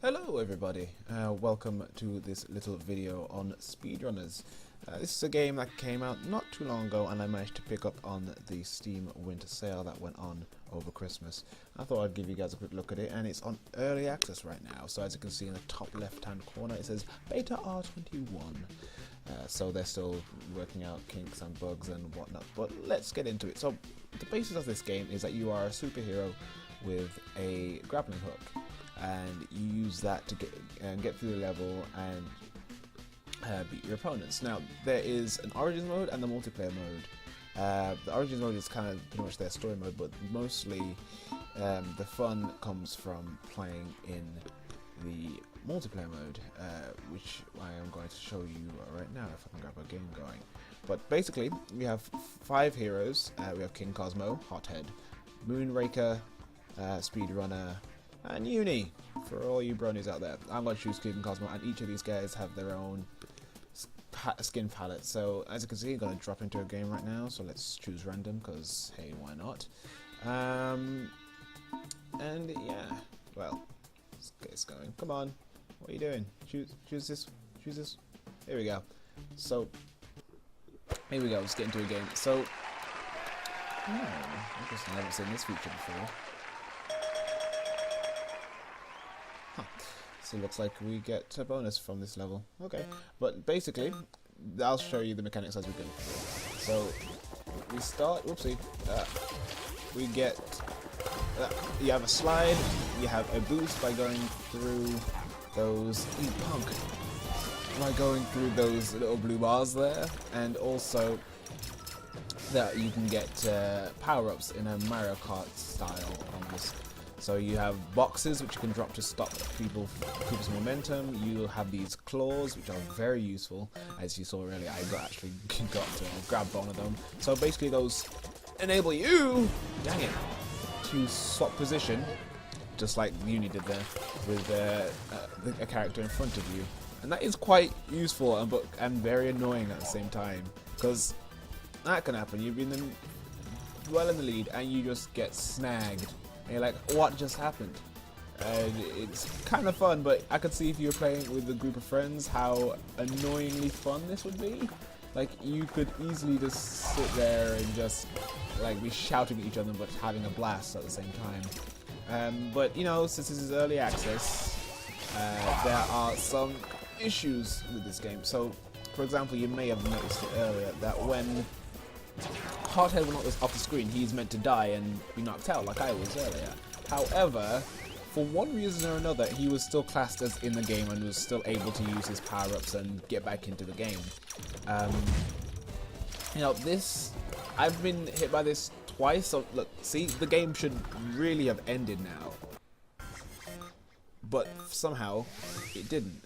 Hello everybody, welcome to this little video on speedrunners. This is a game that came out not too long ago and I managed to pick up on the Steam winter sale that went on over Christmas. I thought I'd give you guys a quick look at it, and it's on early access right now. So as you can see in the top left hand corner it says Beta R21. So they're still working out kinks and bugs and whatnot, but let's get into it. So the basis of this game is that you are a superhero with a grappling hook, and you use that to get through the level and beat your opponents. Now there is an Origins mode and the multiplayer mode. The Origins mode is kind of pretty much their story mode, but mostly the fun comes from playing in the multiplayer mode, which I am going to show you right now if I can grab a game going. But basically we have 5 heroes. We have King Cosmo, Hothead, Moonraker, Speedrunner, and Uni, for all you bronies out there. I'm going to choose King Cosmo, and each of these guys have their own skin palette. So as you can see, I'm going to drop into a game right now, so let's choose random, because hey, why not? And yeah, well, let's get this going. Come on, what are you doing? Choose this, choose this. Here we go. So, here we go, let's get into a game. So, interesting, I haven't seen this feature before. So it looks like we get a bonus from this level. Okay, but basically, I'll show you the mechanics as we go. So we start. Whoopsie. We get. You have a slide. You have a boost by going through those. Punk. By going through those little blue bars there, and also that you can get power-ups in a Mario Kart style almost. So you have boxes which you can drop to stop people's momentum. You have these claws which are very useful. As you saw earlier, I actually got to grab one of them. So basically those enable you, dang it, to swap position, just like Uni did there, with a character in front of you. And that is quite useful and very annoying at the same time, because that can happen. You've been well in the lead and you just get snagged. And you're like, what just happened? And it's kind of fun, but I could see if you were playing with a group of friends how annoyingly fun this would be. Like, you could easily just sit there and just like be shouting at each other but having a blast at the same time. But you know, since this is early access, there are some issues with this game. So, for example, you may have noticed it earlier that when Hothead will not off the screen, he's meant to die and be knocked out like I was earlier. However, for one reason or another, he was still classed as in the game and was still able to use his power-ups and get back into the game. You know, I've been hit by this twice, so look, see, the game should really have ended now. But somehow, it didn't.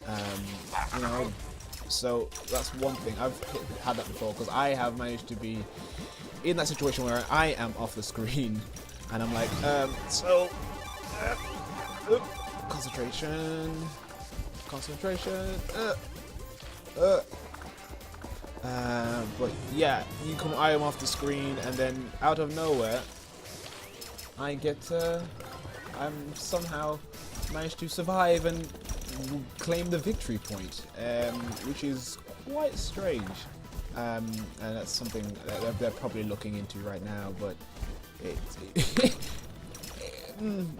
You know, so that's one thing. I've had that before, because I have managed to be in that situation where I am off the screen and I'm like, concentration, but yeah, I am off the screen, and then out of nowhere I get I'm somehow managed to survive and claim the victory point, which is quite strange, and that's something that they're probably looking into right now, but yeah,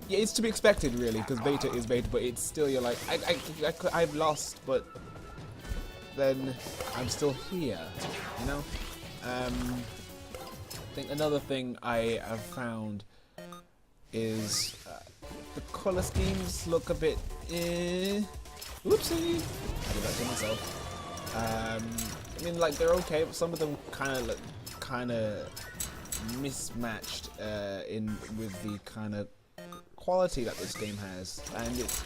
it's to be expected really, because beta is beta, but it's still, you're like, I've lost, but then I'm still here, you know. I think another thing I have found is the colour schemes look a bit whoopsie, I did that to myself. I mean, like, they're okay, but some of them kind of mismatched with the kind of quality that this game has, and it's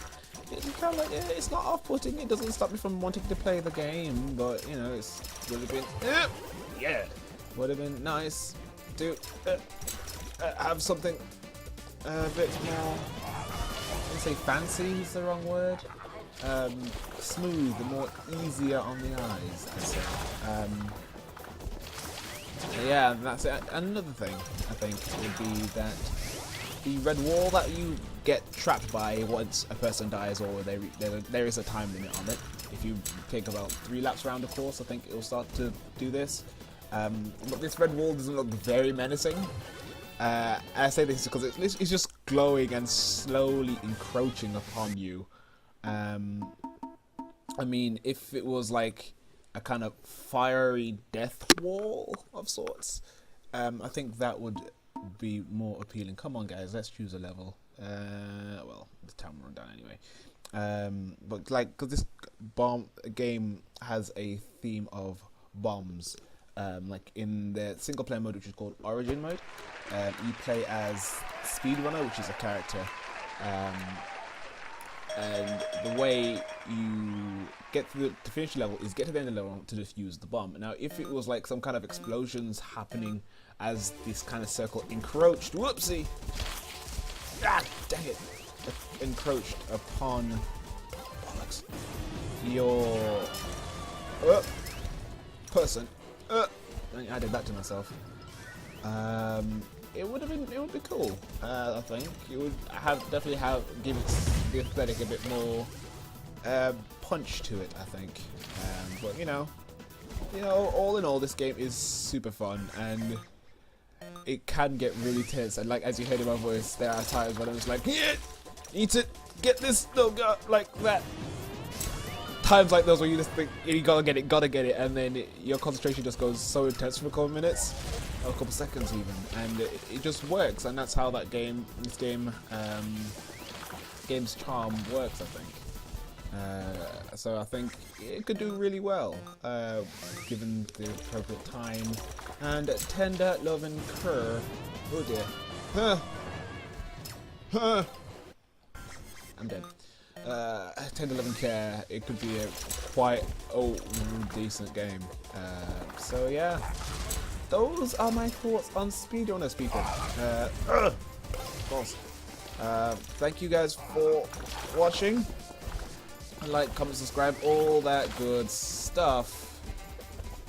kind of like, it's not off-putting. It doesn't stop me from wanting to play the game, but you know, it's would have been would have been nice to have something a bit more, I wouldn't say fancy is the wrong word, smooth and more easier on the eyes, I'd say. Yeah, that's it. Another thing I think would be that the red wall that you get trapped by once a person dies, or there is a time limit on it. If you take about 3 laps around the course, I think it will start to do this. But this red wall doesn't look very menacing. I say this because it's just glowing and slowly encroaching upon you. I mean, if it was like a kind of fiery death wall of sorts, I think that would be more appealing. Come on, guys, let's choose a level. Well, the time will run down anyway. But like, because this game has a theme of bombs. Like in the single player mode, which is called Origin mode, you play as SpeedRunner, which is a character. And the way you get to finish the level is get to the end of the level to defuse the bomb. Now, if it was like some kind of explosions happening as this kind of circle encroached, whoopsie! Ah, dang it! Encroached upon bollocks, your person. I did that to myself. It would be cool. I think it would definitely give the aesthetic a bit more punch to it, I think. But you know, all in all, this game is super fun, and it can get really tense. And like, as you heard in my voice, there are times when I'm just like, yeah, eat it, get this, no, go, like that. Times like those where you just think you gotta get it, and then your concentration just goes so intense for a couple of minutes, or a couple of seconds even, and it just works. And that's how this game's charm works, I think. So I think it could do really well, given the appropriate time and tender loving care. Oh dear. I'm dead. 10 to 11 care, it could be a quite decent game. So yeah, those are my thoughts on SpeedRunners, people. Thank you guys for watching. Like, comment, subscribe, all that good stuff.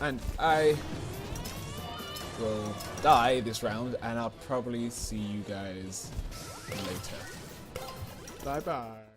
And I will die this round, and I'll probably see you guys later. Bye bye.